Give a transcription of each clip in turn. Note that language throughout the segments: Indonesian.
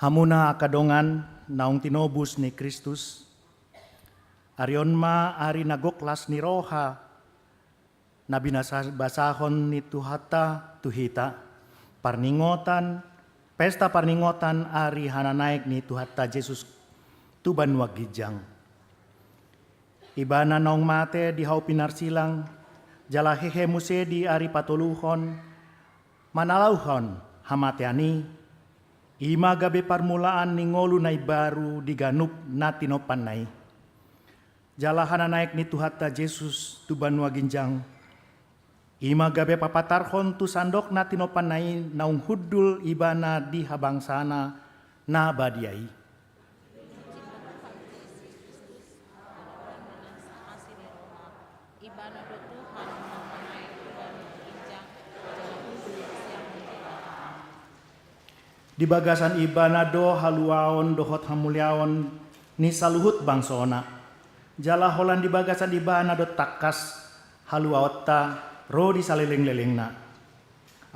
Hamuna kadongan naung tinobus ni Kristus. Arion ma ari nagoklas ni roha na binasahon ni tuhita. Parningotan, pesta parningotan ari hananaik ni tuhata Jesus tuban wagijang. Ibana naung mate di hau pinarsilang, jala hehe muse di ari patuluhon, manalauhon hamateani, ima gabe parmulaan ni ngolu nai baru diganup na tinopan nai. Jalahan naik ni tuhata Jesus tuban waginjang. Ima gabe papatarhon tu sandok na tinopan nai naung hudul ibana di habang sana na badiai. Di bagasan ibana do haluaon dohot hamuliaon ni saluhut bangsona. Jala holan di bagasan ibana do takas haluaotta ro di saleleng-lelengna.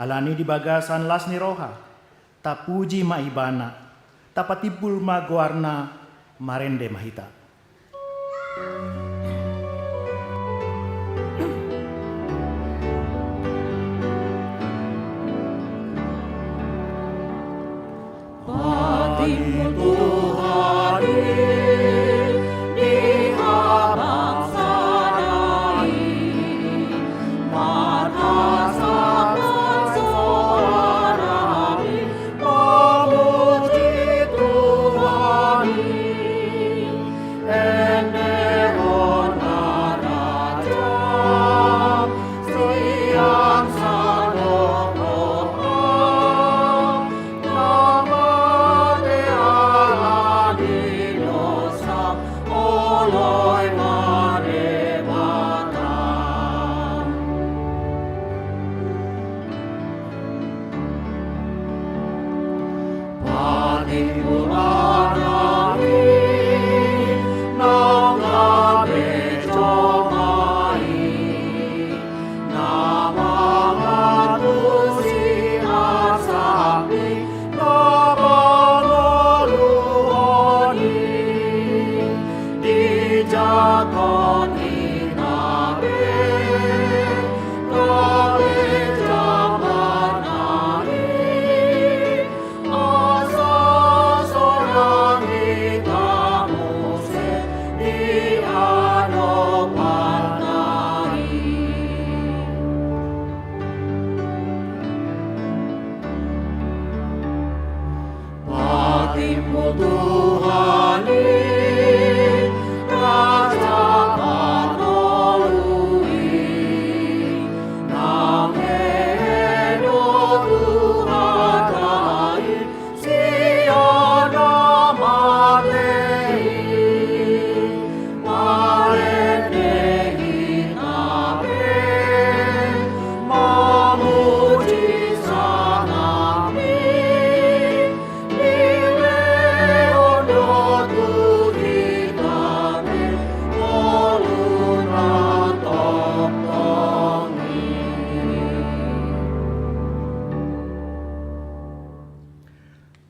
Alani di bagasan las ni roha, tapuji ma ibana, tapatibul ma goarna marende mahita.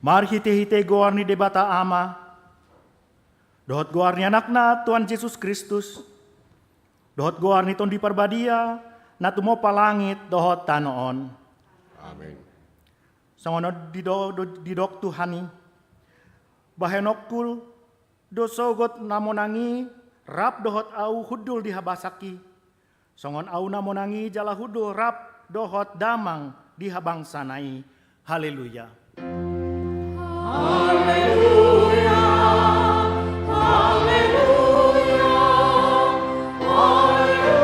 Mari hite-hite goar ni debata ama, dohot goar ni anakna Tuhan Yesus Kristus, dohot goar ni ton di parbadia, na tumopa langit dohot tanoon. Amin. Sangono didok Tuhani, bahenokul do sogot namonangi, rap dohot au hudul di habasaki, songon au namonangi jala hudul rap dohot damang di habang sanai. Haleluya. Haleluya, haleluya, haleluya.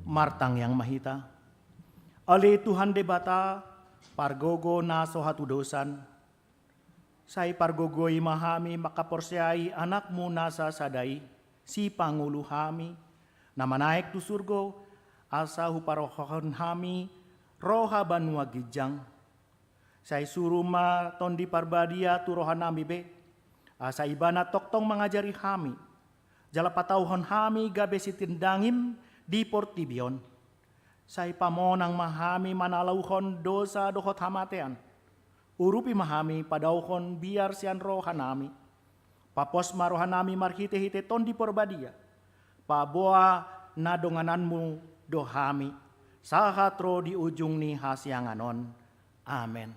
Martang yang mahita, ale Tuhan debata, pargogo na sohatu dosan, say pargogoi mahami makaporsyai anakmu nasa sadai, si Pangulo hami, na manaik tu surgo, asa huparohon hami, roha banua gijang. Say suruma tondi parbadia tu roha nami be, asa ibana toktong mengajari hami, jala patauhon hami gabe sitindangim di portibion. Say pamonang mahami manalauhon dosa dohot hamatean. Urupi mahami padauhon biar sian rohanami. Papos marohanami marhite-hite tondi porbadia. Paboa nadongananmu dohami. Sahatro di ujung ni hasianganon. Amen.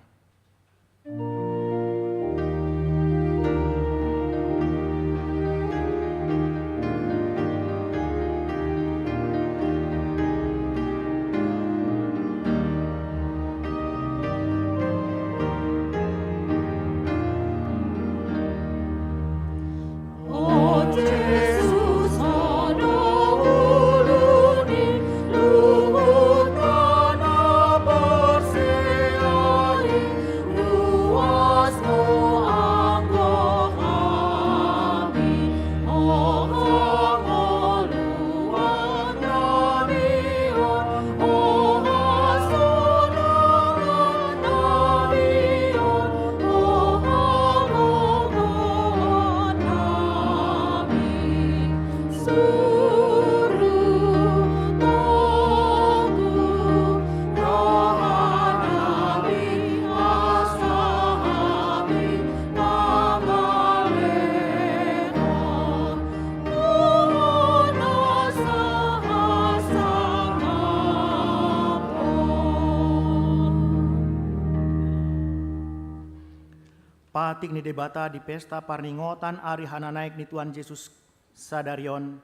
Patik ni debata di pesta parningotan ari hananaik ni Tuhan Yesus sadarion.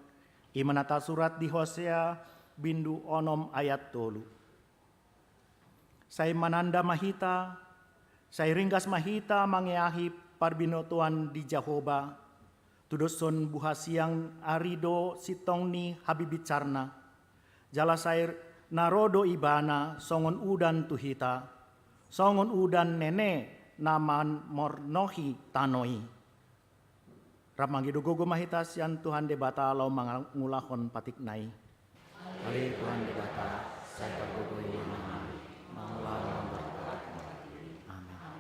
Imanata surat di Hosea bindu onom ayat 3. Saya mananda mahita, saya ringgas mahita mangeahi parbinotuan di Jahoba. Tudoson buhasiang arido sitong ni habibicarna. Jala sair narodo ibana songon udan tuhita. Songon udan nene naman mornohi tanoi. Ramangido gogo mahita sian Tuhan debata lau mangulahon patik nai. Ale Tuhan debata saya gogo ini mangulahon berkat. Amin.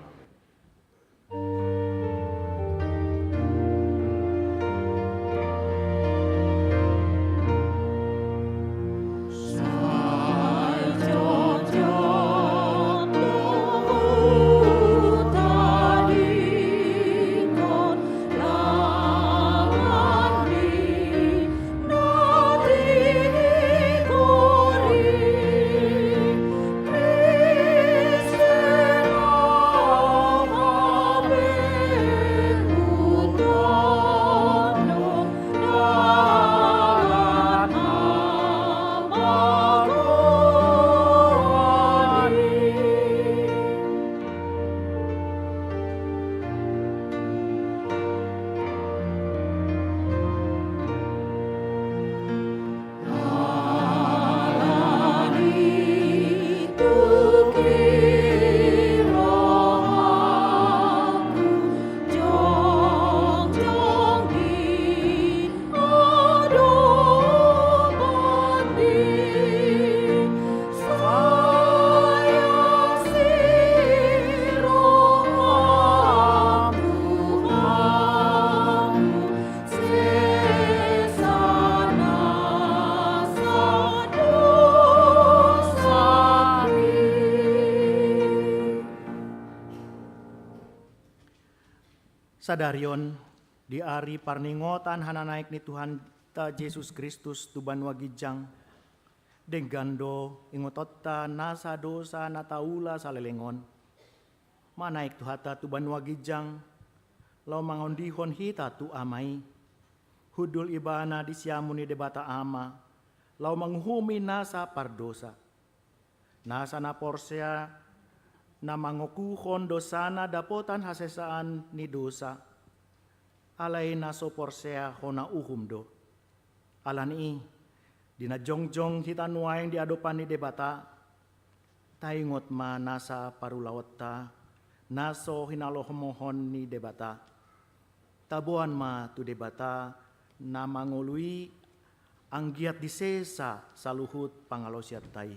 Sadarion di ari parningotan hananaik ni Tuhan ta Yesus Kristus tuban wagijang denggando ingototta nasa dosa nataula salelengon manaik tuhata tuban wagijang lau mangondihon hita tu amai hudul ibana di siamuni debata ama lau manghumi nasa pardosa nasa na porsea na mangokuhon dosana dapotan hasesaan ni dosa. Alay na so porsea hona uhumdo. Alani dina jongjong hitanuayang di adopan ni debata. Taingot ma nasa parulawata. Naso hinalohomohon ni debata. Tabuan ma tu debata na mangului ang giat di sesa sa luhut pangalosiat tay.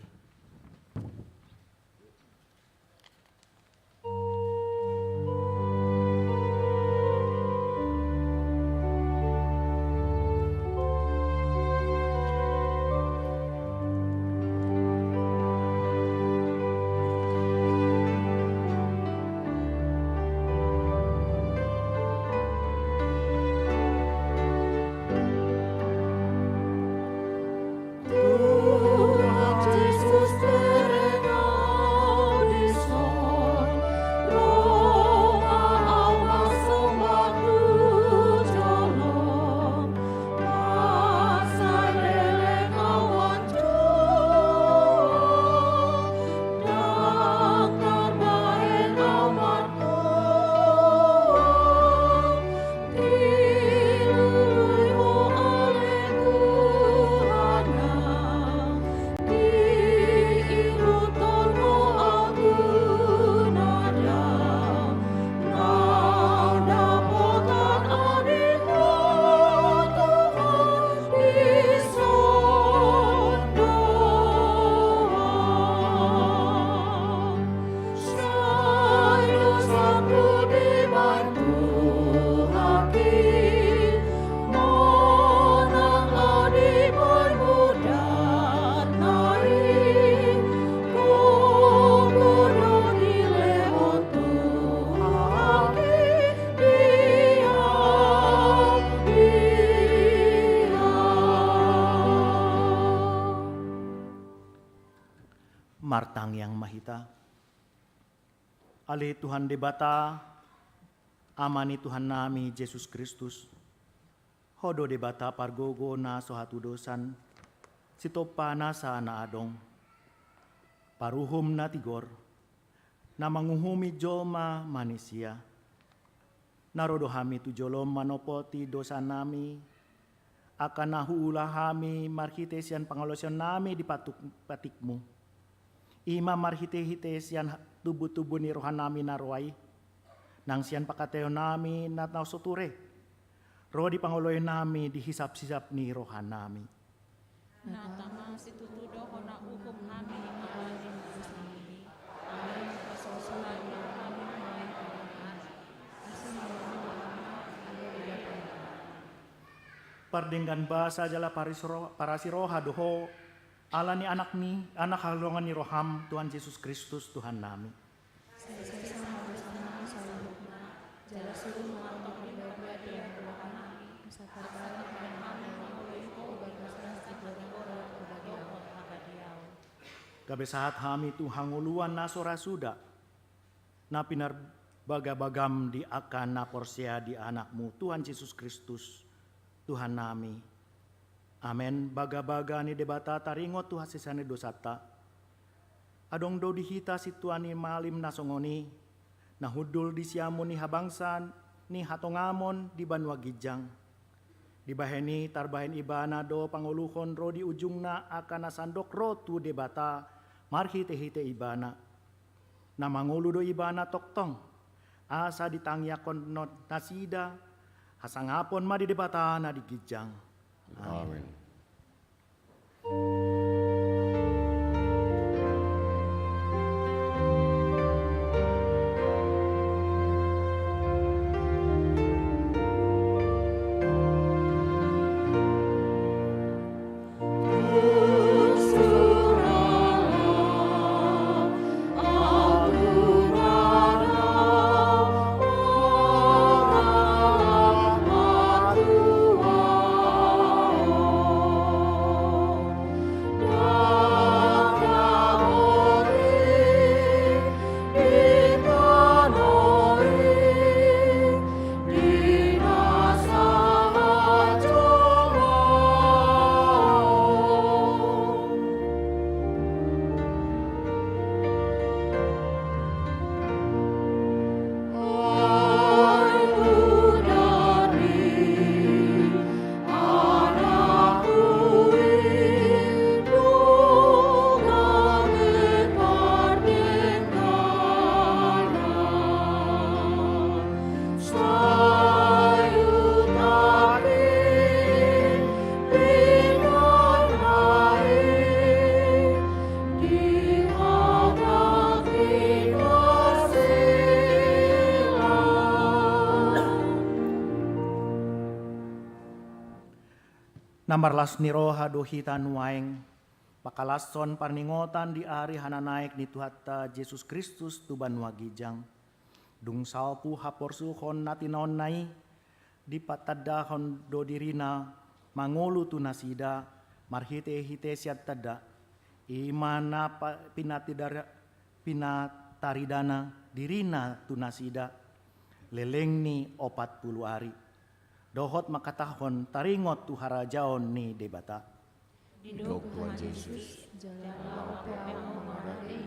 Martang yang mahita. Ale Tuhan debata, amani Tuhan nami Yesus Kristus. Hodo debata pargogo na sohatu dosan, sitopa na sa naadong. Paruhum na tigor, na manguhumi joma manusia. Narodo hami tu jolom manopoti dosa nami, akan nahuula hami marhitesian pangalosyon nami di patikmu. Ima marhite-hitesian tubuh-tubuh ni rohan nami narway, nang siyan pakateo nami na nausoture. Roh di panguloy nami dihisap-hisap ni rohan nami. Natama situtudo ko na hukom namin mahalin sa nami. Amin kasosuhan na namin may pagkakas. Pardinggan ba sa jala para si roha doho, ala ni anak halongan ni roham Tuhan Yesus Kristus Tuhan nami. Kabesahat hami tu hanguluan na sorasuda, na pinarbagabagam di akan na porsia di anakmu Tuhan Yesus Kristus Tuhan nami. Amen. Baga-baga ni debata taringot tu hasisane dosata. Adong do dihita si Tuhan ni malim na songoni, na hudul di siamu ni habangsan, ni hatongamon di banwa gijang. Di baheni tarbahen ibana do panguluhon ro di ujung na akan nasandok ro tu debata marhite-hite ibana. Na mangulu do ibana toktong, asa ditangyakon not nasida, hasangapon ma di debata na di gijang. Amen. Namarlas ni roha dohitan waeng, pakalason parningotan di ari hananaik ni Tuhata Yesus Kristus tuban wagijang. Dung salpu haporsuhon natinaon nai, di patadahon do dirina, mangulu tu nasida, marhite-hite siat tada, imana pinataridana dirina tu nasida, leleng ni 40 ari. Dohot makatahon taringot tu harajaon ni debata. Hidup Tuhan Yesus, jalan peo marati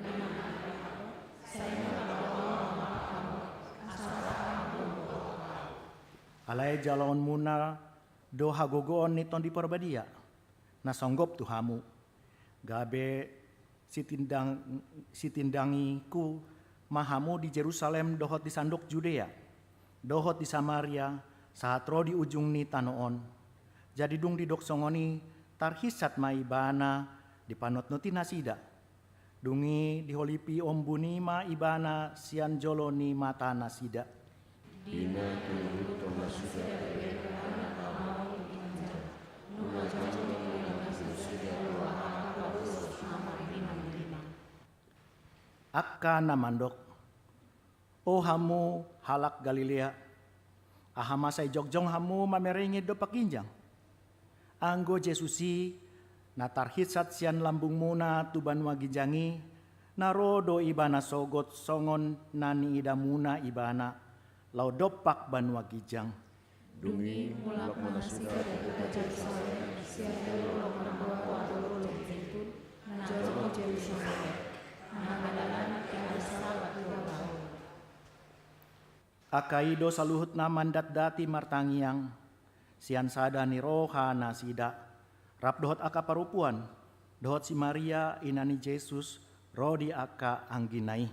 saya Alay jalon muna do hagogoon niton di porbadia, nasonggop tu hamu. Gabe sitindangi ku mahamu di Jerusalem dohot di sandok Judea, dohot di Samaria, saat ro di ujung ni tanoon. Jadi dung di doksongoni tarhisat maibana di panot noti nasida. Dungi di holipi ombuni ma ibana sian jolo ni mata nasida. Dina tulu toma sudah Akka namandok, o hamu halak Galilea, ahama say jogjong hamu mamerengit do pakinjang. Anggo Jesusi natarhitsat sian lambung muna tuban wagijangi, Narodo ibana sogot songon nani idamuna ibana lau dopak banua gijang. Dungi mulak manasuda dari Jerusalem, siapa ulang menambah wadul jentun, najaro Jerusalem, nangadalan tiada sabat tahun. Akaido saluhut na mandat dati martangiang, sian sada ni roha nasida, rap dohot aka parupuan, dohot si Maria inani Yesus, rodi aka angginai.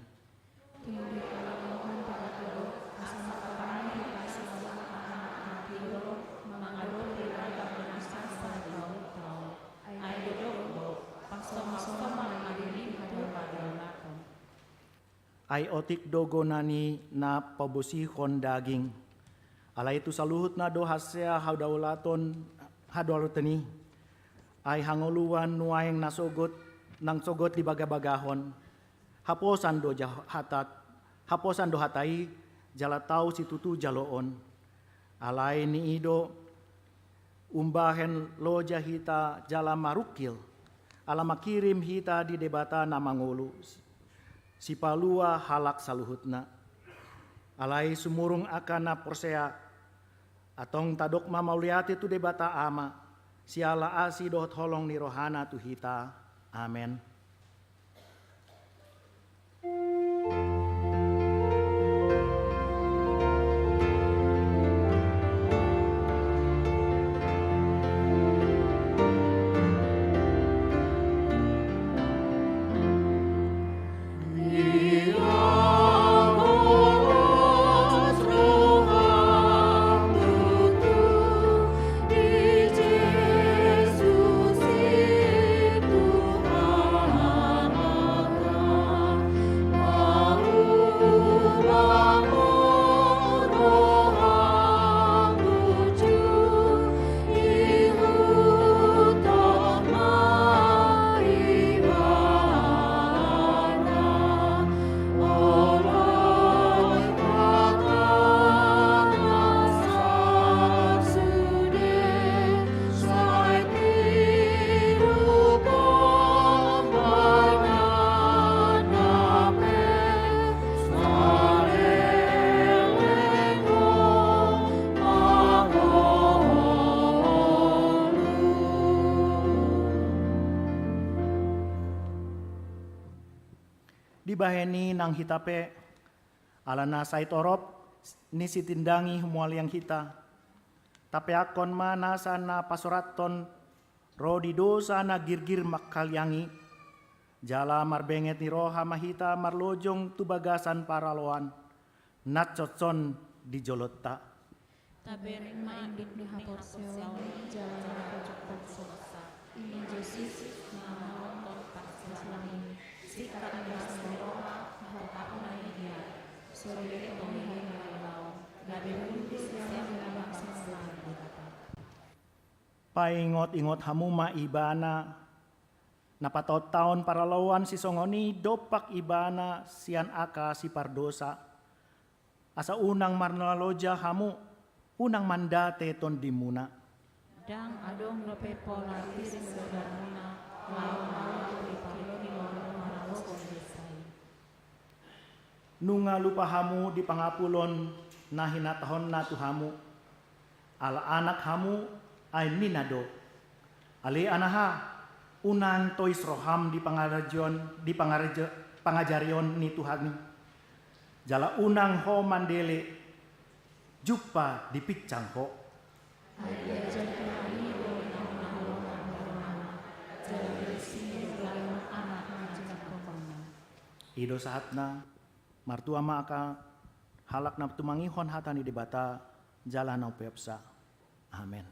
Ay otik dogo nani na pabusihon daging. Ala itu saluhut na do hasya hadaulaton hadawalutani. Ay hanguluan nuaeng nasogot nang sogot di baga-bagahon. Haposan do hatai jalatau situtu jaloon. Alay ni ido umbahen loja hita jala marukil. Ala makirim hita di debata na mangulu. Si palua halak saluhutna. Alai sumurung akana porsea. Atong tadok mamauliati tu debata ama. Siala asi dohot holong ni rohana tu hita. Amen. Dibaheni nang hitape alana saitorop ni sitindangi humualiang hita tape akon mana sana pasuraton rodi dosa na girgir makalyangi jala marbenget ni roha mahita marlojong tubagasan paraloan natcotson di jolotta Tabering maindit di haporseon, jalan pojok paksa. Ini Yesus namaon paksa sikat yang roha harta dia sore pemihai lawan gabe hundis yang bangsa selamat. Paingot-ingot hamuma ibana napatot taon paralawan si songoni dopak ibana sian aka si pardosa asa unang marnaloja hamu unang mandate ton dimuna Dang adong lope pola tiring sedarmuna lawan di paloni maros kondesai. Nunga lupa hamu di pangapulon na hinatahon na tuhamu ala anak hamu ay minado ali anaha unang tois roham di pangajarion ni Tuhan jala unang ho mandele jupa di picang ho ido saatna martua maka halak na tumangihon hatani debata jalan na pepsa. Amen.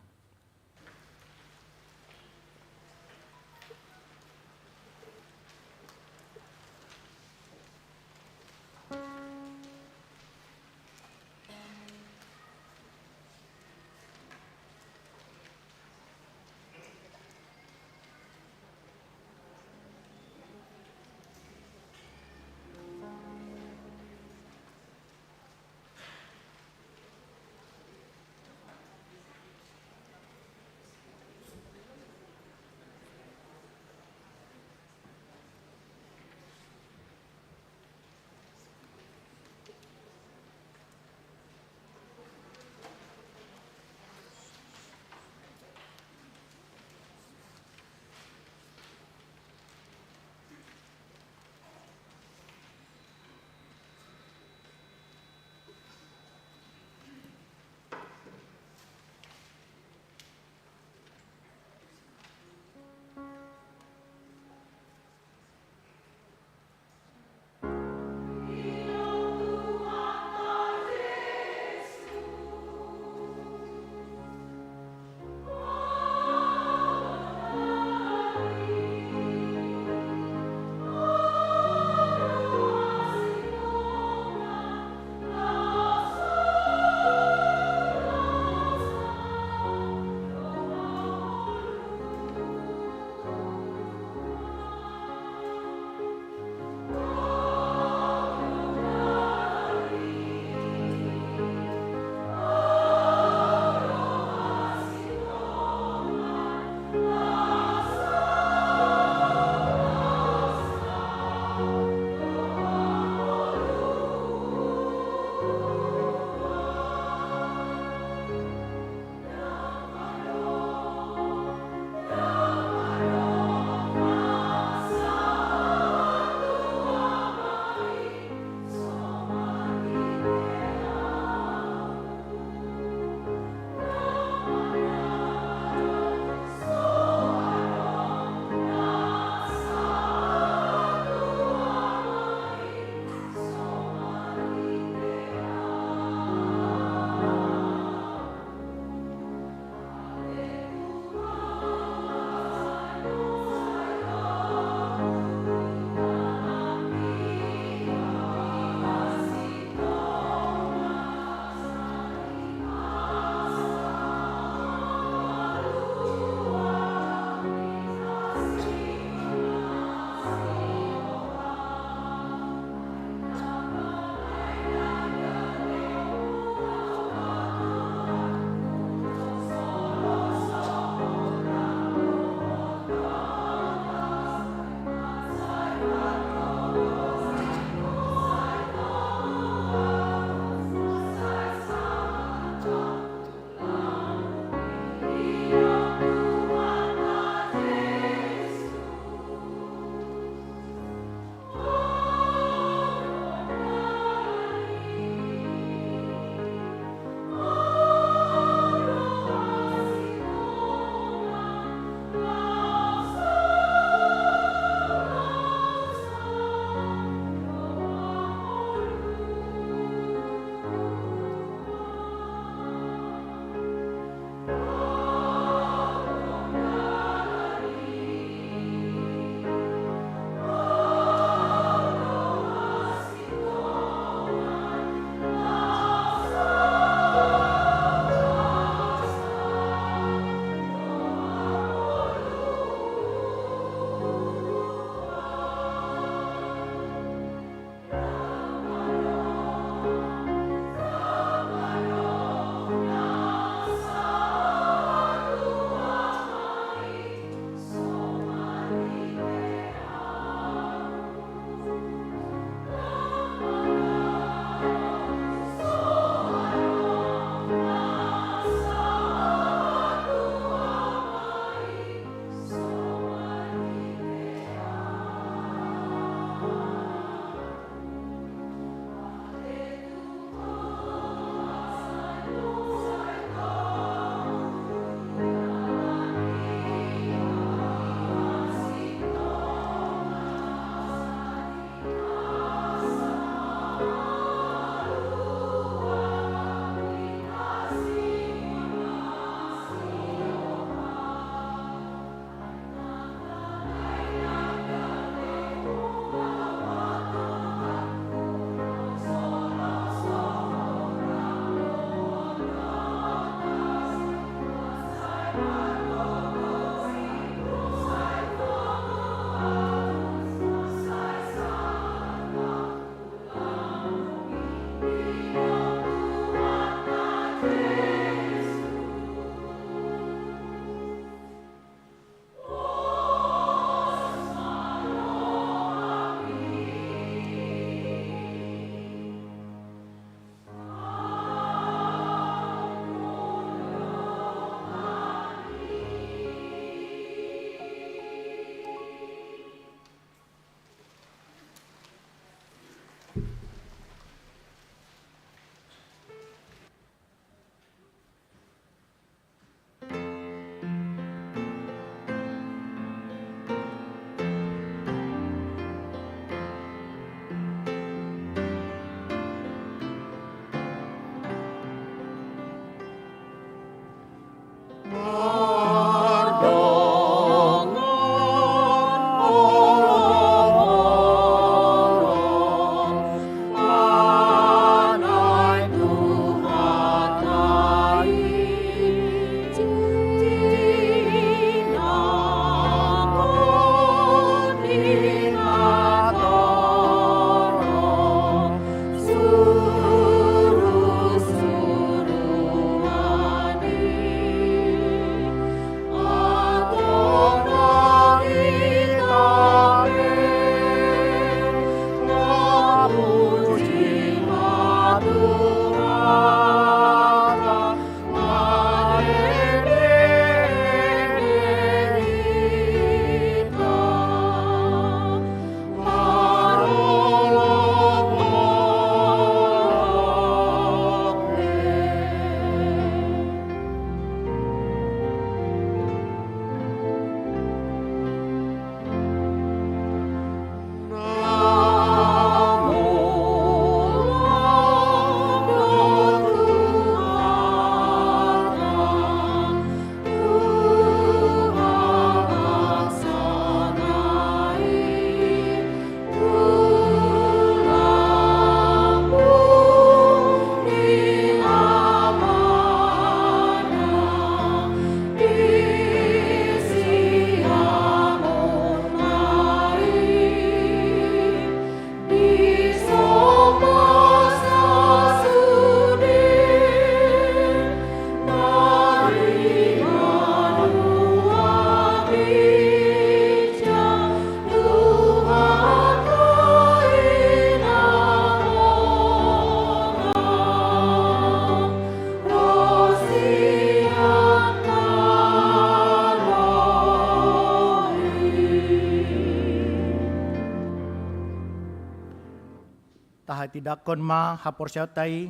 Tidakon ma haporsiaw tay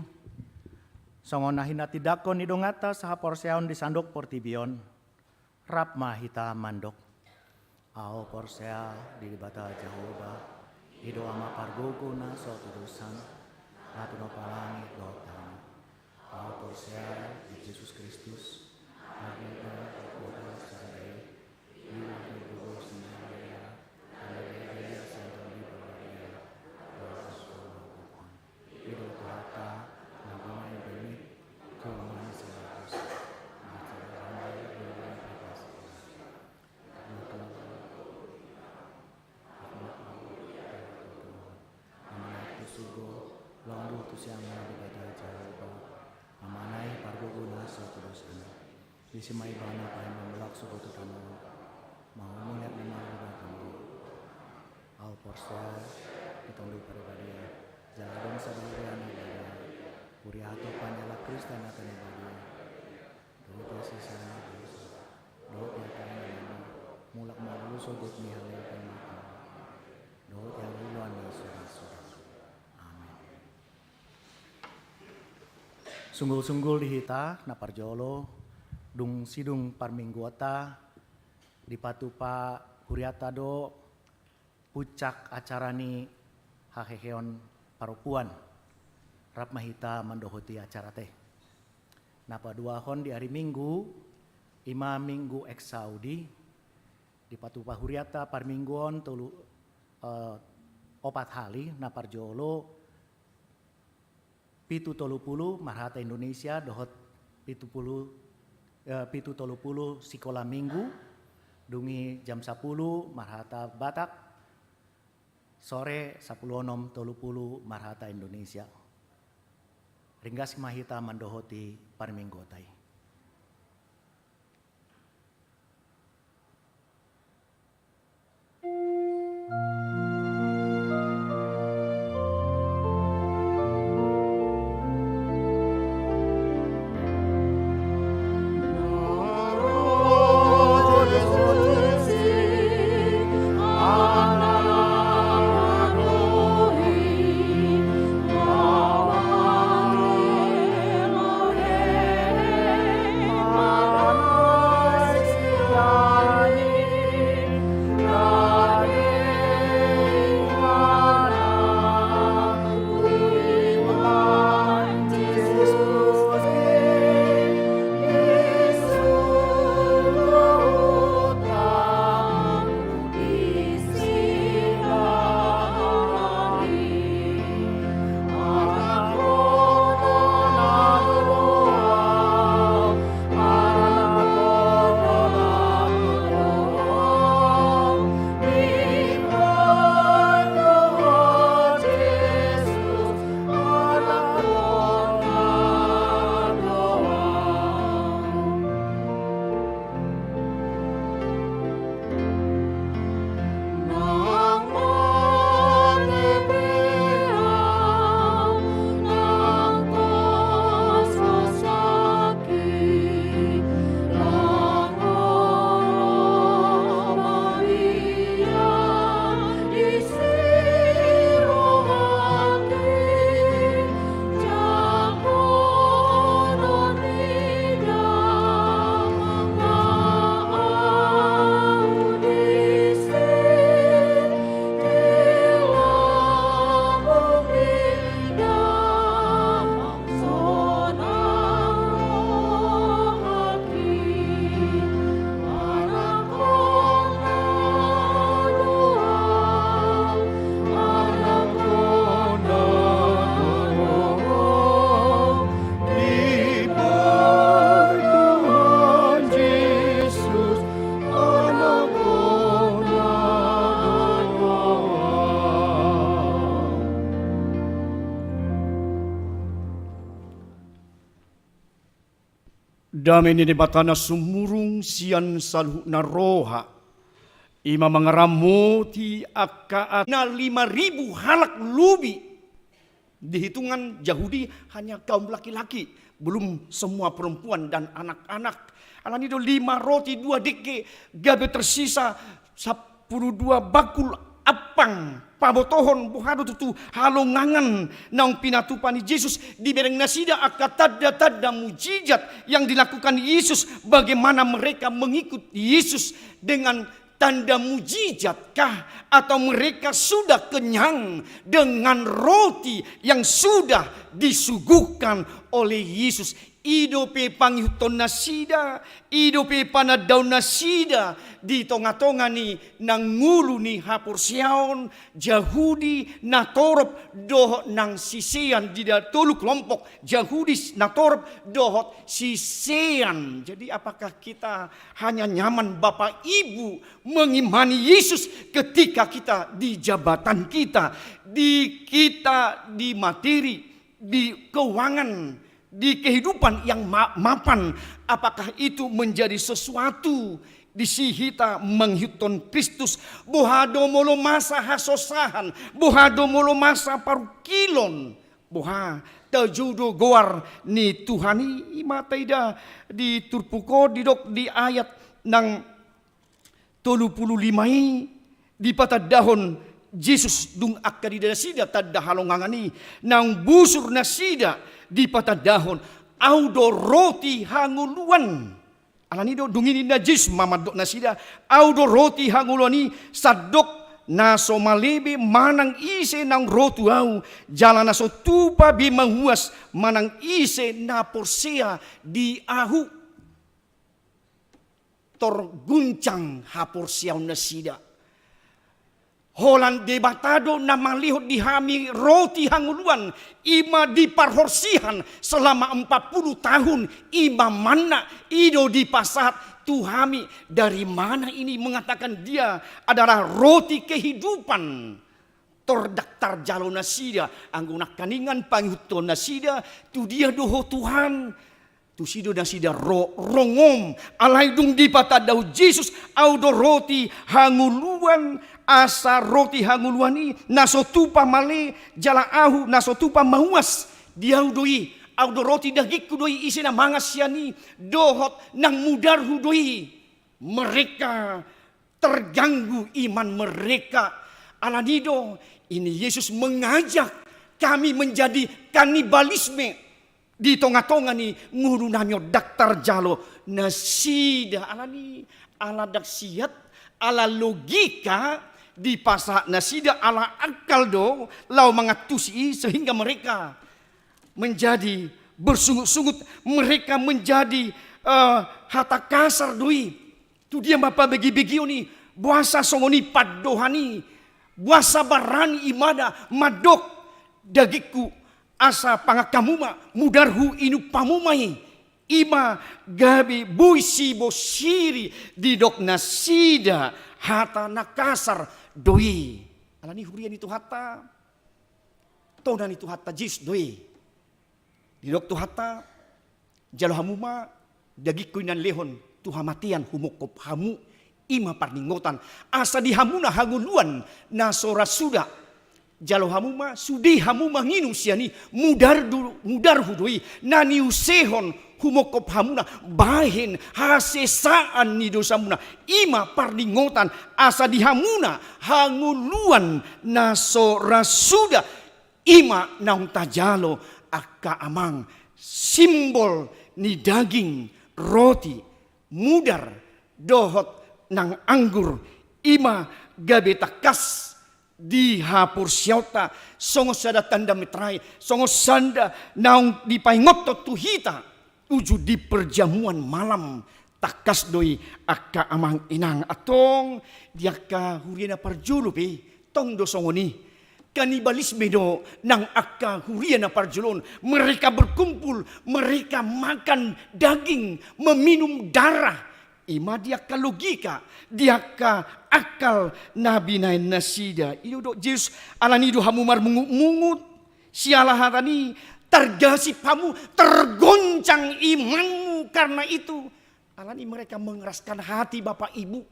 songonahina tidakon idongata sa haporsiaon di sandok portibion rap mahita mandok ao porsea di bata Jehovah ido ama pargogo na so tudusan natuno palangi dotan ao porsea di Yesus Kristus magna koda sadai iwa kodo sinaya alaya santo liboria ido tuhata nagumay beni kumay sa Diyos sugo lalu tu siang di bata Jehovah amanai parguguna sa tudusan di simay bana pa mamelak sugo tu tanaw mau muliat lima lupa kamu au porsa ditondu pribadi jalan sa durian ada uriato panjala Kristen akan ibadi dulu kasih sana dulu yang mulak malu sogot ni hal yang mata dulu yang duluan Yesus. Sunggul-sunggul dihita na parjolo dung sidung parmingguota di patupa huriata do pucak acara ni haheheon parupuan rap mahita mandohoti acara teh napa duahon di hari Minggu 5 minggu eksaudi di patupa huriata parmingguon tulu opat hali na parjolo Pitu tolupulu marhata Indonesia dohot pitu tolupulu sikola minggu dungi jam 10 marhata Batak sore 10 tolupulu marhata Indonesia ringgas mahita mandohoti parminggotai. Amen. Dami ni batana sumurung sian saluh na roha. Ima mengeramoti akaat na 5.000 halak lubi. Dihitungan Yahudi hanya kaum laki-laki, belum semua perempuan dan anak-anak. Alani do 5 roti 2 deke, gabe tersisa 12 bakul apang. Pabotohon buhado tutu halongangan naung pinatupani Yesus di bereng nasida akatada mujizat yang dilakukan Yesus, bagaimana mereka mengikut Yesus dengan tanda mujizat kah, atau mereka sudah kenyang dengan roti yang sudah disuguhkan oleh Yesus. Idope panghuton nasida, idope panadaw nasida, di tonga-tonga ni nang ngulu ni hapor siaon, Yahudi natorop dohot nang sisian, di tulu kelompok Yahudi natorop dohot sisian. Jadi apakah kita hanya nyaman Bapak Ibu mengimani Yesus ketika kita di jabatan kita, di materi, di keuangan, di kehidupan yang mapan? Apakah itu menjadi sesuatu disihita menghiton Kristus? Bohado molo masa hasosahan, bohado molo masa parukilon, boha tajudo goar ni Tuhani imataida di turpuko didok di ayat nang 35 di patadahon Jesus dung akka di nasida tadda halongangani nang busur nasida di patadahon audo roti hanguluan. Alanido dungini najis mamadok nasida audo roti hanguluani sadok naso malebe manang ise nang rotu au jalan naso tupa bimanguas manang ise na porsea di ahu torguncang haporsiaw nasida. Holan debatado na malihot dihami roti hanguluan, ima diparhorsihan selama 40 tahun, ima mana ido di pasat tuhami. Dari mana ini mengatakan dia adalah roti kehidupan? Tordaktar jalo nasida, anggunak kaningan panghuto nasida, tu dia doho Tuhan. Tu sido nasida rongom, alaidung di patadaw Jesus, audo roti hanguluan, asa roti hanguluani naso tupa male jala ahu naso tupa mahuas diau doi audo roti dagiku doi isi na mangas siani dohot nang mudar hudoi. Mereka terganggu iman mereka. Alanido ini Yesus mengajak kami menjadi kanibalisme di tonga-tonga ni nguru namyo daktar jalo nasida. Alani ala daksiat ala logika di pasak nasida ala akal do lau mengatusi sehingga mereka menjadi bersungut-sungut, mereka menjadi hata kasar doi. Tu dia bapa begi-begi ni buasa songoni padohani, buasa barani imada madok dagiku asa pangakamuma mudarhu inu pamumai ima gabi buisi bosiri di dok nasida hata nakasar doi. Alani hurian itu hata tonan itu hata jis doi di dok tu hata jalo hamuma dagi kuinan lehon tu hamatian humokop hamu ima parningotan asa di hamuna hanguluan nasora suda jalo hamuma sudi hamuma nginu siani mudar hudoi nani usehon humokop hamuna bahin hasesaan ni dosa muna ima parningotan asa di hamuna hanguluan nasora suda ima naung tajalo akka amang simbol ni daging roti mudar dohot nang anggur ima gabe takas di hapur siota songo sada tanda metrai songo sanda naung dipaingot tuhita tuju di perjamuan malam takas doi akka amang inang atong diaka huriana parjulupi tong do songo ni kanibalisme do nang akka huriana parjulon. Mereka berkumpul, mereka makan daging, meminum darah. Ima diaka logika, diaka akal nabi na nasida. Iyo do Yesus alani do hamumar mungut siala harani tergasip hamu tergoncang imanmu karena itu alani mereka mengeraskan hati Bapak Ibu.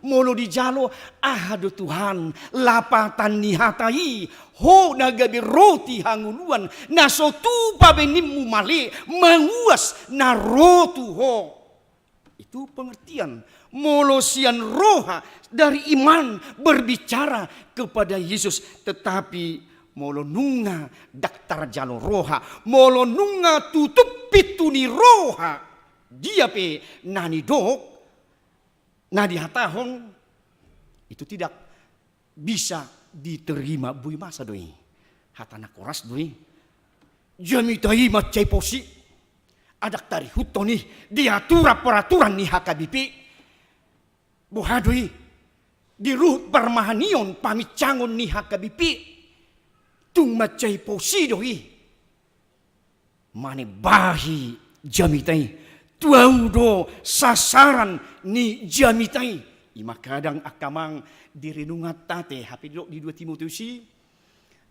Molo di jalo ahado Tuhan lapatan nihatai ho nagabi roti hanguluan nasotu pabenimu male menguas narotu ho. Itu pengertian molosian roha dari iman berbicara kepada Yesus, tetapi molonunga daktar jalo roha molonunga tutup pituni roha dia pe nani dok nadi hatahon itu tidak bisa diterima bui masa doi hatana koras doi jamitai macai posi adak tari hutoni diatura peraturan ni hakabipi bohadoi diruhut permahanion pamicangon ni hakabipi tung macai posi doi mane bahi jamitai tuaudo sasaran ni jamitai ima kadang akamang direnungat tate hapi dok di 2 Timotius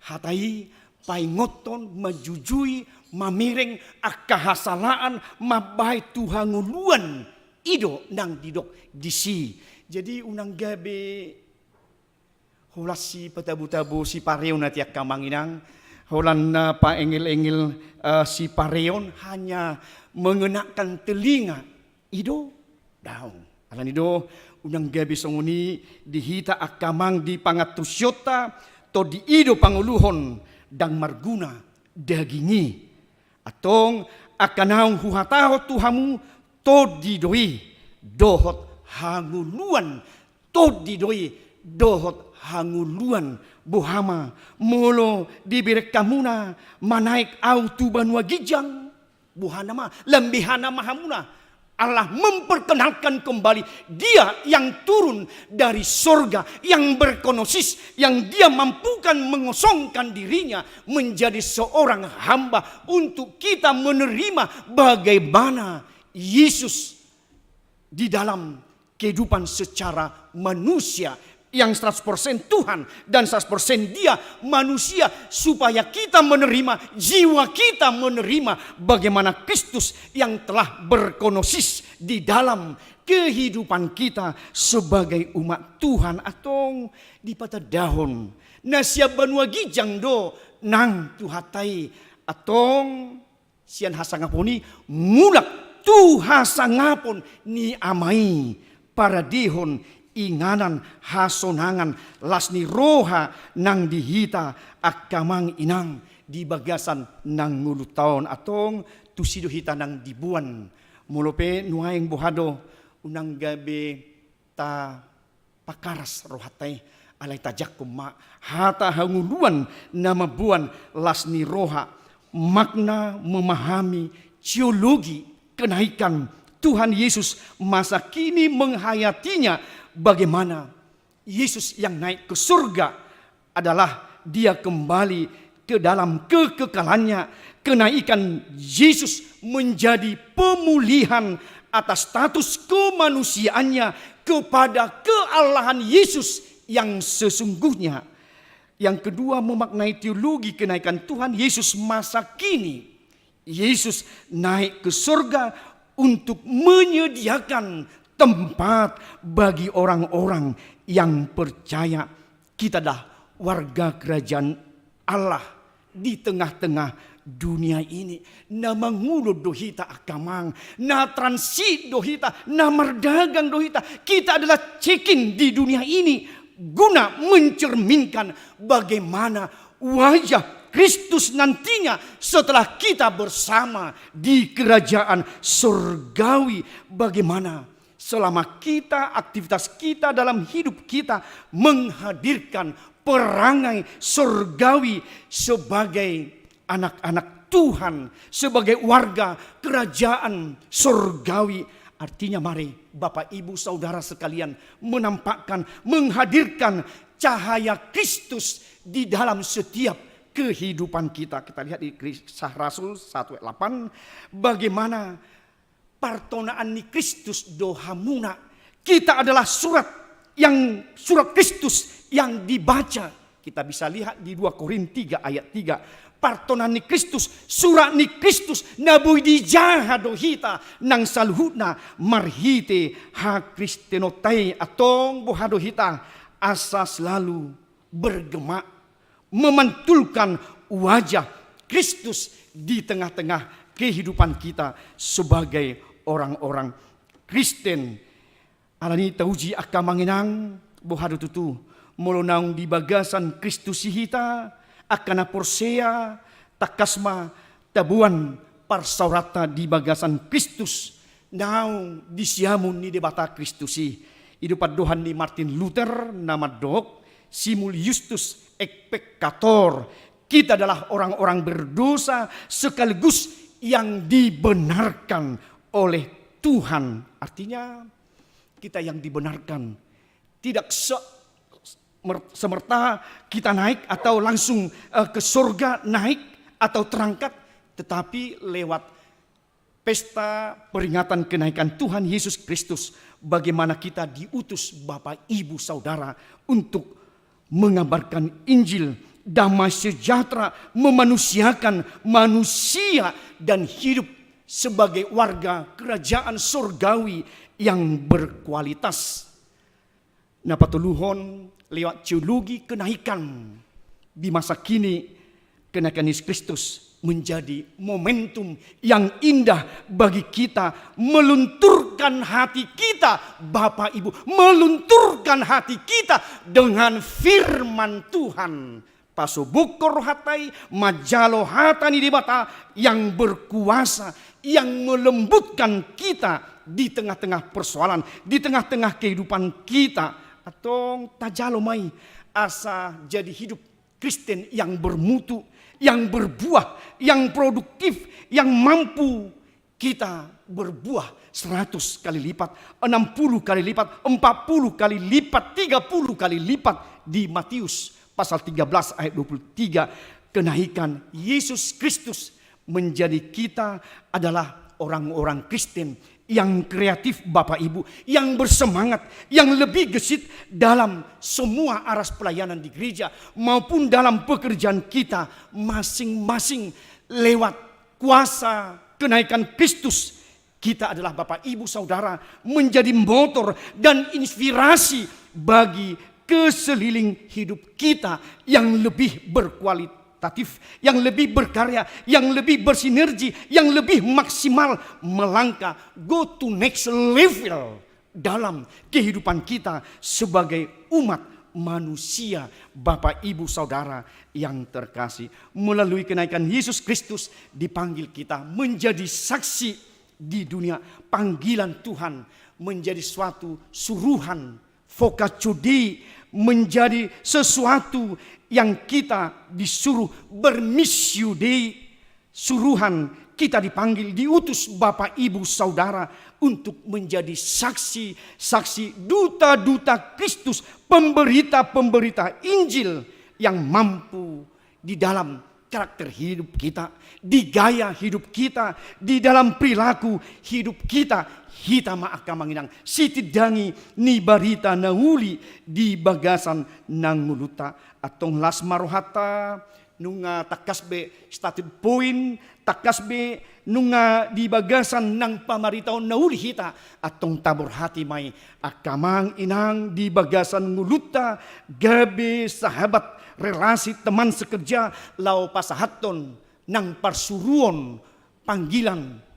hatai paingoton majujui mamireng akahasalaan mabai tuhanguluan ido nang didok disi. Jadi unang gabe holas si patabu-tabu si pareon nati akamang inang holan na paengil-engil si pareon hanya mengenakan telinga ido daun alan ido unang gabi songuni dihita akamang di pangatusyota to di ido panguluhon dang marguna dagingi atong akanaung huhataho tuhamu to di doi dohot hanguluan to di doi dohot hanguluan bohama molo dibirek kamuna manaik autu banua gijang buhana ma lembihana mahamuna Allah memperkenalkan kembali dia yang turun dari sorga yang berkonosis yang dia mampukan mengosongkan dirinya menjadi seorang hamba untuk kita menerima bagaimana Yesus di dalam kehidupan secara manusia yang 100% Tuhan dan 100% dia manusia supaya kita menerima, jiwa kita menerima bagaimana Kristus yang telah berkonosis di dalam kehidupan kita sebagai umat Tuhan atau di patah dahon nasia banua gijang do nang tuhatai atau sian hasangaponi mulak tu hasangapon ni amai para dihon inganan hasonangan lasni roha nang dihita akamang inang di bagasan nang ngulu taon atong tusido hita nang dibuan molope nuaing bohado unang gabe ta pakaras rohatay alay tajak kuma hata hanguluan na mabuan lasni roha makna memahami teologi kenaikan Tuhan Yesus masa kini menghayatinya bagaimana Yesus yang naik ke surga adalah dia kembali ke dalam kekekalannya. Kenaikan Yesus menjadi pemulihan atas status kemanusiaannya kepada kealahan Yesus yang sesungguhnya. Yang kedua memaknai teologi kenaikan Tuhan Yesus masa kini. Yesus naik ke surga untuk menyediakan tempat bagi orang-orang yang percaya kita dah warga kerajaan Allah di tengah-tengah dunia ini. Na mangulod dohita akamang, na transit dohita, na mardagang dohita. Kita adalah cekin di dunia ini guna mencerminkan bagaimana wajah Kristus nantinya setelah kita bersama di kerajaan surgawi. Bagaimana selama kita, aktivitas kita dalam hidup kita menghadirkan perangai surgawi sebagai anak-anak Tuhan, sebagai warga kerajaan surgawi. Artinya mari Bapak Ibu Saudara sekalian menampakkan, menghadirkan cahaya Kristus di dalam setiap kehidupan kita. Kita lihat di Kisah Rasul 1:8 bagaimana partonaan ni Kristus dohamuna. Kita adalah surat Kristus yang dibaca. Kita bisa lihat di 2 Korintus 3 ayat 3. partonan ni Kristus, surat ni Kristus, nabui di jahado hita, nang saluhutna marhite ha Kristenotai atong bohado hita, asa selalu bergema, memantulkan wajah Kristus di tengah-tengah kehidupan kita sebagai orang-orang Kristen. Alani tauji aka manginang bohado tutu, molonang di bagasan Kristus hita, akana porsea takasma tabuan parsaurata di bagasan Kristus naung disiamun ni debata Kristusi idupat dohan ni Martin Luther nama dok simul justus et peccator, kita adalah orang-orang berdosa sekaligus yang dibenarkan oleh Tuhan. Artinya kita yang dibenarkan, tidak semerta kita naik atau langsung ke surga naik atau terangkat, tetapi lewat pesta peringatan kenaikan Tuhan Yesus Kristus, bagaimana kita diutus Bapak Ibu Saudara untuk mengabarkan Injil, damai sejahtera, memanusiakan manusia dan hidup sebagai warga kerajaan surgawi yang berkualitas. Nah patuluhon lewat teologi kenaikan di masa kini, kenaikan Yesus Kristus menjadi momentum yang indah bagi kita, melunturkan hati kita, Bapak Ibu, melunturkan hati kita dengan firman Tuhan. Pasubukor hatai, majalo hatani debata yang berkuasa, yang melembutkan kita di tengah-tengah persoalan, di tengah-tengah kehidupan kita. Atau tajalo mai asa jadi hidup Kristen yang bermutu, yang berbuah, yang produktif, yang mampu kita berbuah 100 kali lipat, 60 kali lipat, 40 kali lipat, 30 kali lipat di Matius pasal 13 ayat 23. Kenaikan Yesus Kristus menjadi kita adalah orang-orang Kristen yang kreatif Bapak Ibu, yang bersemangat, yang lebih gesit dalam semua aras pelayanan di gereja maupun dalam pekerjaan kita masing-masing. Lewat kuasa kenaikan Kristus, kita adalah Bapak Ibu Saudara menjadi motor dan inspirasi bagi keseliling hidup kita yang lebih berkualitas, yang lebih berkarya, yang lebih bersinergi, yang lebih maksimal melangkah go to next level dalam kehidupan kita sebagai umat manusia, Bapak Ibu Saudara yang terkasih. Melalui kenaikan Yesus Kristus dipanggil kita menjadi saksi di dunia. Panggilan Tuhan menjadi suatu suruhan, vocatio Dei, menjadi sesuatu yang kita disuruh bermissio Dei, suruhan kita dipanggil, diutus Bapak Ibu Saudara untuk menjadi saksi-saksi, duta-duta Kristus, pemberita-pemberita Injil yang mampu di dalam karakter hidup kita, di gaya hidup kita, di dalam perilaku hidup kita. Hita maaka manginang sitidangi ni barita nauli di bagasan nang nguluta atong las marohata nunga takasbe stated point takasbe nunga di bagasan nang pamaritaw nauli hita atong tabor hati may akamang inang di bagasan nguluta gabi sahabat relasi teman sekerja lau pasahaton nang parsuruon panggilan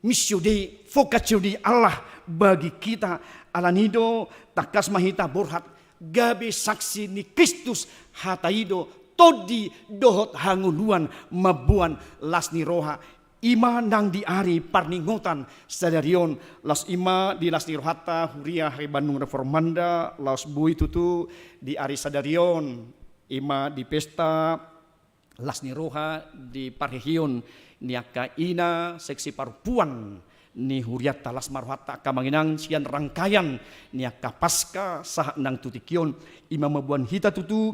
missio Dei, vocatio Dei Allah bagi kita. Alanido takas mahita borhat gabe saksi ni Kristus hataido todi dohot hanguluan mabuan lasni roha ima nang diari parningotan sadarion las ima di lasni rohata huria hari Bandung Reformanda las bui tutu di ari sadarion ima di pesta lasni roha di parhehion niaka ina seksi parupuan ni huriat talas marwata kamanginang sian rangkaian niaka pasca sah nang tutikion ima mabuan hita tutu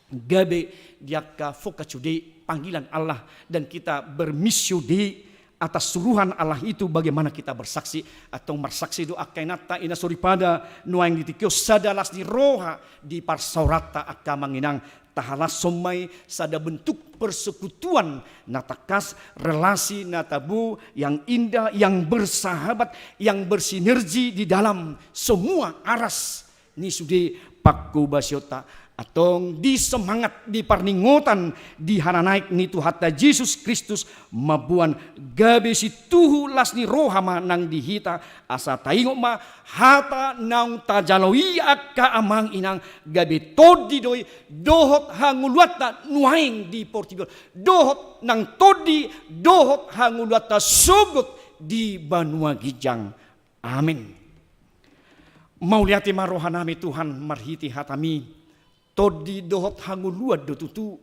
gabe diaka vocatio Dei panggilan Allah dan kita bermissio Dei atas suruhan Allah itu bagaimana kita bersaksi atau bersaksi doa kainata ina suripada nuang ditikyo sadalas di roha di parsaurata akka manginang tahalas somai sada bentuk persekutuan natakas relasi natabu yang indah, yang bersahabat, yang bersinergi di dalam semua aras ni sude pakku basyota atong di semangat di parningotan di hananaik ni Tuhata Yesus Kristus mabuan gabe si tuhu las ni rohama nang dihita asa taingok ma hata naung tajalawi akka amang inang gabe todi doi dohot hanguluata nuaing di Portugal dohot nang todi dohot hanguluata sugut di Banua Gijang. Amin. Mauliati marohanami Tuhan marhiti hatami todi dohot hanguluad do tutu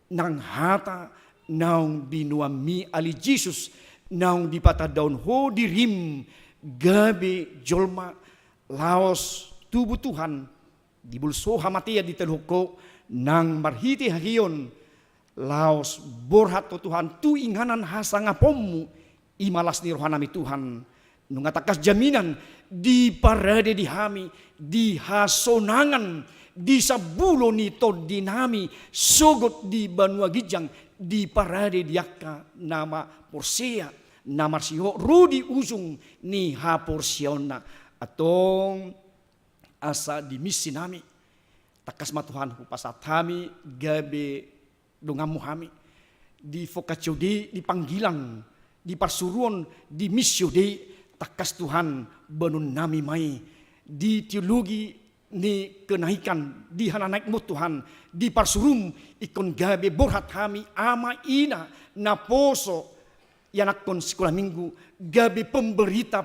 nang hata naung binua mi ali Jesus naung dipata daun ho dirim gabe jolma laos tubuh Tuhan di bulso hamatia di telhoko nang marhiti hagion laos borhat to Tuhan tu inganan hasangapomu imalas ni rohanami Tuhan nungatakas jaminan di parade di hami di hasonangan di sabulo ni todinami sogot di Banua Gijang di parade diaka nama Porsea nama siho rudi ujung ni ha porsiona atong asa di misi nami takas matuhan hupasat hami gabe dongamu hami di focaccio di panggilan di parsuruan di misio di takas Tuhan banun nami mai di teologi ni kenaikan di hananaik mo Tuhan di parsurum ikon gabe borhat hami ama ina na poso yanakon sekolah minggu gabe pemberita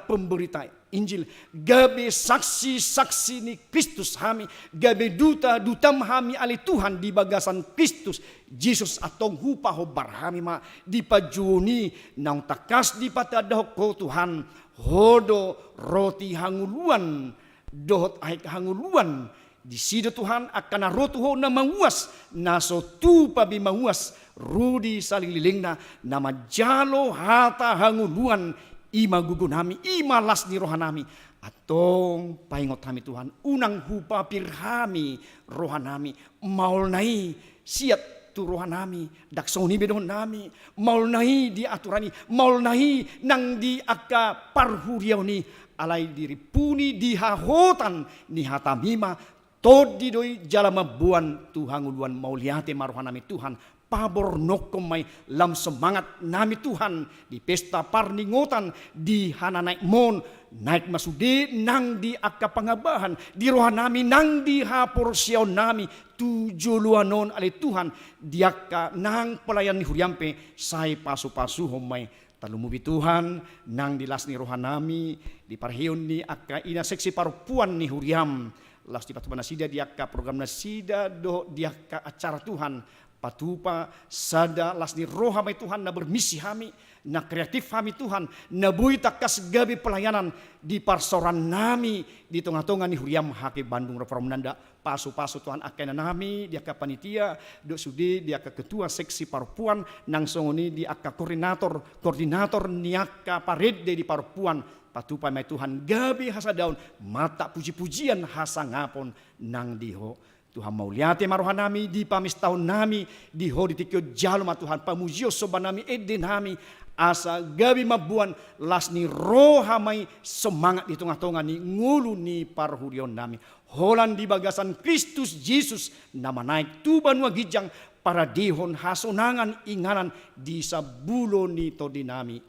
Injil gabe saksi ni Kristus hami gabe duta hami ali Tuhan di bagasan Kristus Yesus atong hupa hobar hami ma di pajuni nang takas di patadaho ko Tuhan hodo roti hanguluan dohot aik hanguluan di sida Tuhan akan rotuho na manguas naso tu pabi manguas rudi saling lilingna nama jalo hata hanguluan ima gugunami ima las ni rohanami atong paingot kami Tuhan unang hupa pirhami rohanami maul nai siat tu rohanami daksoni bedon nami maul nai di aturani maul nai nang di akka parhuriau ni alai diripuni dihahotan ni hatamima todi doi jalama buan Tuhan uluan mauliate marohanami Tuhan pabor nokom mai lam semangat nami Tuhan di pesta parningotan di hananaik mon naik masude nang di akka pangabahan di rohanami nang di haporsiaw nami tujuluanon ali Tuhan diaka nang pelayan ni huriampe sai pasu-pasu homai talumubi Tuhan nang dilas ni rohanami di parhion ni akka ina seksi parupuan ni huriam las di patupan nasida di akka program nasida do di akka acara Tuhan patupa sada las ni rohamai Tuhan na bermisi hami na kreatif hami Tuhan na bui takas gabi pelayanan di parsoran nami di tengah-tengah ni huriam hake Bandung Reform Nanda pasu-pasu Tuhan akena nami di akka panitia do sudi di akka ketua seksi parupuan nang songoni di akka koordinator ni akka parede di parupuan patupa mai Tuhan gabi hasa daun mata puji-pujian hasa ngapon nang diho Tuhan mauliate marohanami di pamis tahun nami di ho ditikyo jalma Tuhan pamujio soba nami ede nami asa gabi mabuan lasni rohamai semangat di tengah-tengah ni ngulu ni parhurion nami holan di bagasan Kristus Yesus nama naik tu Banua Gijang para dihon hasonangan inganan di sabulo ni todinami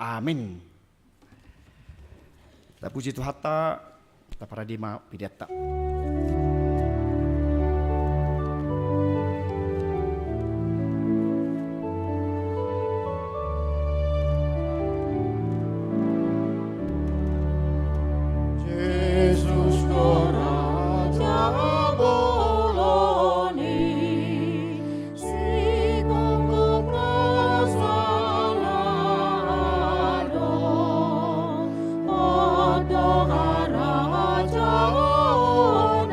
amin. Ta puji Tuhan ta para dima pidata. Dohara jauh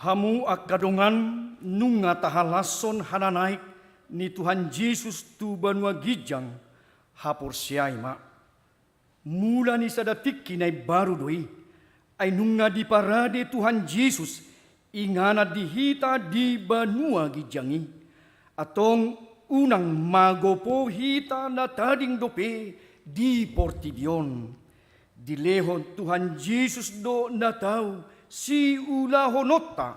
Hamu akadongan nunga tahalason hananaik ni Tuhan Yesus tu banua gijang hapor siai ma. Mula ni sadatik kinai baru doi ay nunga di parade Tuhan Yesus ingana dihita di banua gijangi atong unang magopo hita na tading dope di Portibion. Dilehon Tuhan Yesus do na tau si ulahonota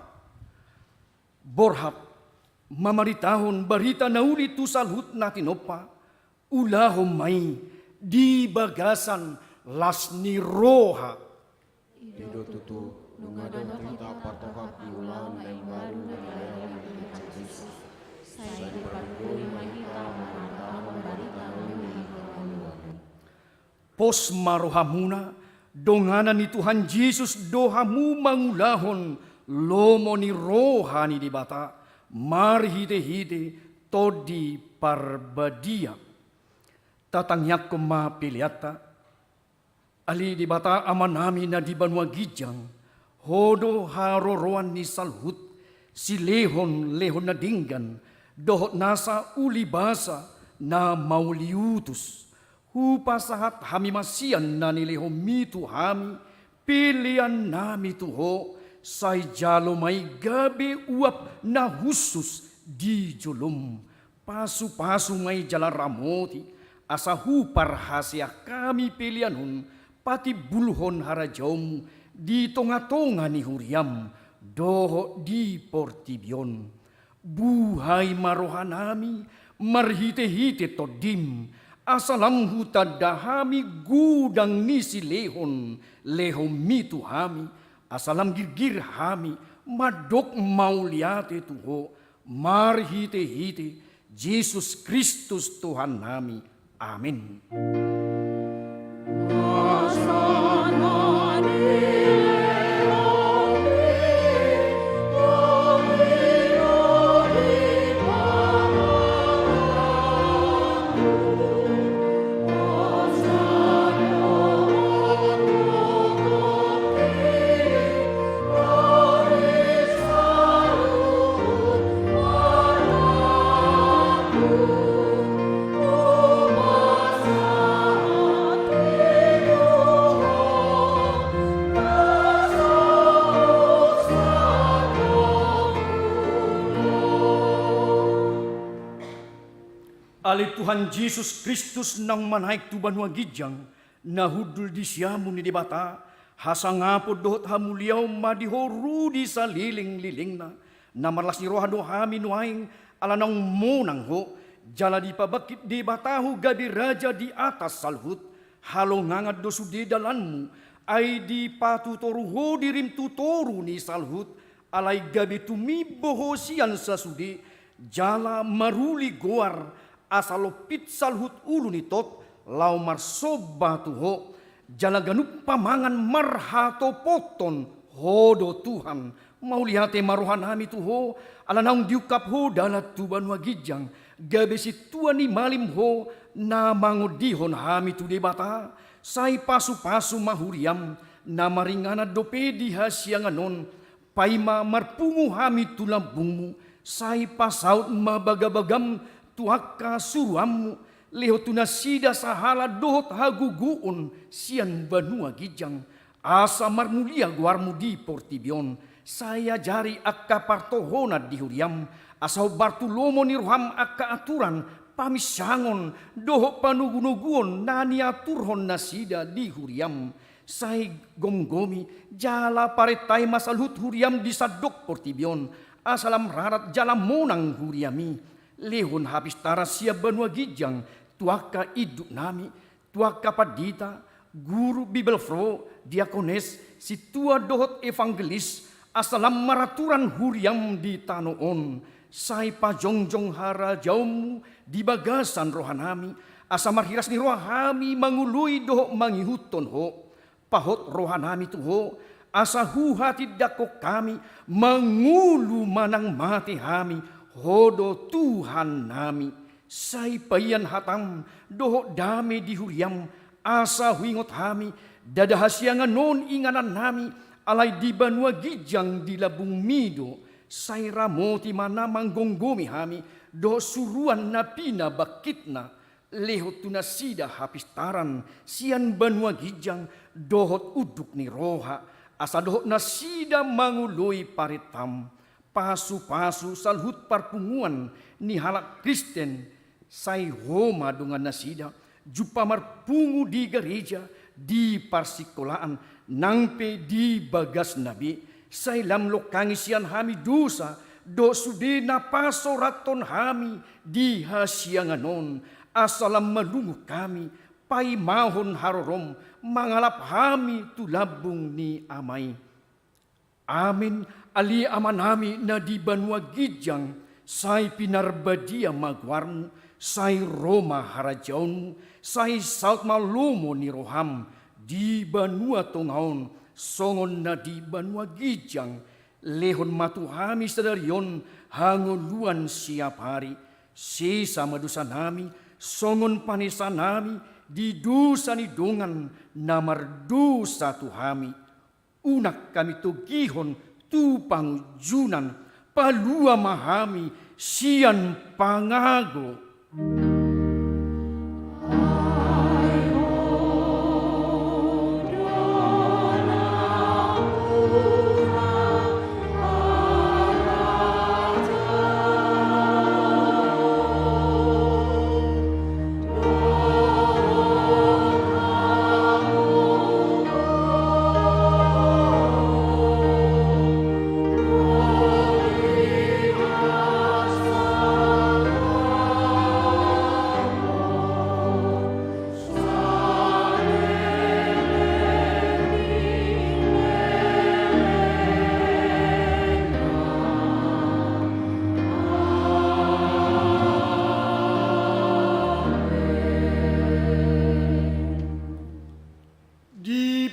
borhap mamaritahon barita nauli tu salhut natin opa ulahom mai di bagasan las ni roha Ido tutu nungadong kita patohap di ulang yang baru na dalam Tuhan Yesus. Saya dipanggul mahita marita membarita uli pos marohamuna dongana ni Tuhan Yesus dohamu mangulahon lomo ni rohani di bata marhite-hite todi parbadia tatangyak ko mapiliata ali di bata amanami na di banua gijang hodo haroroan ni salhut si lehon na dinggan dohot nasa uli basa na mauliutus hupasahat hami masian na nilehom mitu hami pilihan nami tuho say jalo may gabi uap na husus di julum pasu-pasu may jala ramoti asa hupar hasya kami pilihanun pati bulhon harajom di tonga-tonga ni huriam doho di Portibion buhay marohanami marhite-hite todim asalam hutadahami gudang nisi lehon mitu hami asalam girgir hami madok mauliate tuho marhite-hite Jesus Kristus Tuhan nami amin. Ali Tuhan Yesus Kristus nang manaik tu banua gijang nahudul di siamu ni dibata hasangapo dohot hamuliau madihoru di saliling-liling na marlas ni roha dohami nuaing alanang monang ho jala di pabakit di batahu gabi raja di atas salhut halongangat dosu di dalanmu ay di patu toru ho dirim tutoru ni salhut alay gabi tumiboho sian sasudi jala maruli goar asalopit salhut ulu ni tot lau marsoba tuho jala ganup pamangan marhato poton hodo Tuhan maulihate marohanami tuho alanaung diukap ho dalat tu banua gijang gabe si tuani malim ho na mangodihon hami tu debata sai pasu-pasu mahuriam na maringana dope di hasianganon paima marpungu hami tu lambungmu sai pasaut mabagabagam tuaka suruamu leho tunasida sahala dohot haguguun sian banua gijang asa marmulia guarmu di Portibion saya jari akka partohona di huriam asau Bartulomo ni roham akka aturan pamisangon doho panugunuguon nani aturhon nasida di huriam sai gomgomi jala paretai masalut huriam di sadok Portibion asalam rarat jala monang huriami lehon habis tara siap banua gijang tuaka iduk nami tuaka padita guru Bibelfro, diakones, si tua dohot evangelis, asalam maraturan huriam di tanoon, sai pajongjong hara jaumu di bagasan rohanami, asa marhiras ni rohami mangului dohok mangihuton ho, pahot rohanami tuho, asa huhati dako kami, mangulu manang mati hami, hodo Tuhan nami, sai payan hatam, dohok dame di huriam, asa huingot hami, dadahasyangan non inganan nami, alay di banua gijang di labung mido, say ramoti mana manggonggomi hami, do suruan na pina bakitna, lehot tunasida hapistaran, sian banua gijang, dohot uduk ni roha, asa dohot nasida mangului paritam, pasu-pasu salhut parpunguan ni halak Kristen, say homa dungan nasida, jupa marpungu di gereja, di parsikolaan, nangpe di bagas nabi, say lamlok kangisian hami dosa, do sude na pasoraton hami, di hasyanganon, asalam malungu kami, pai mahon harorom, mangalap hami tulabung ni amay. Amin, ali amanami na di banua gijang, say pinarbadia magwarmu, say Roma harajaunmu, say saut malumo ni roham, di banua tongaon, songon na di banua gijang, lehon matuhami sadarion, hanguluan siap hari, sisa madusa nami, songon panisa nami, di dosa ni dongan, namar dosa tuhami, unak kami tugihon, tu pangujunan, palua mahami, sian pangago.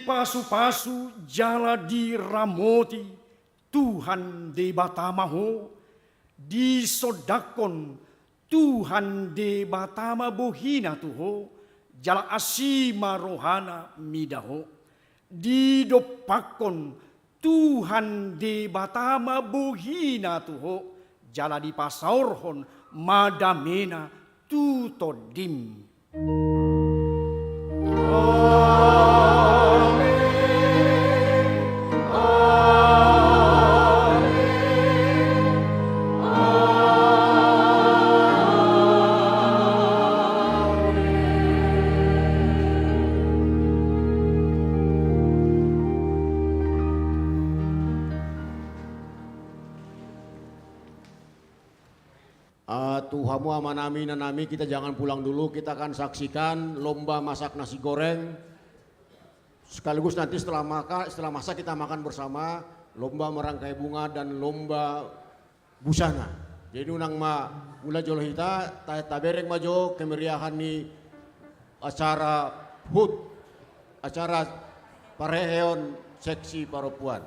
Pasu-pasu jala di ramoti, Tuhan de batamaho, di sodakon, Tuhan de batama bohina tuho, jala asima rohana midaho, di dopakon, Tuhan de batama bohina tuho, jala di pasaurhon, madamena tutodim. Tuhamu amanami nanami, kita jangan pulang dulu, kita akan saksikan lomba masak nasi goreng. Sekaligus nanti setelah masak kita makan bersama, lomba merangkai bunga dan lomba busana. Jadi unang ma mula jolo hita tabereng majo kemeriahan ni acara HUT, acara pareheon seksi perempuan.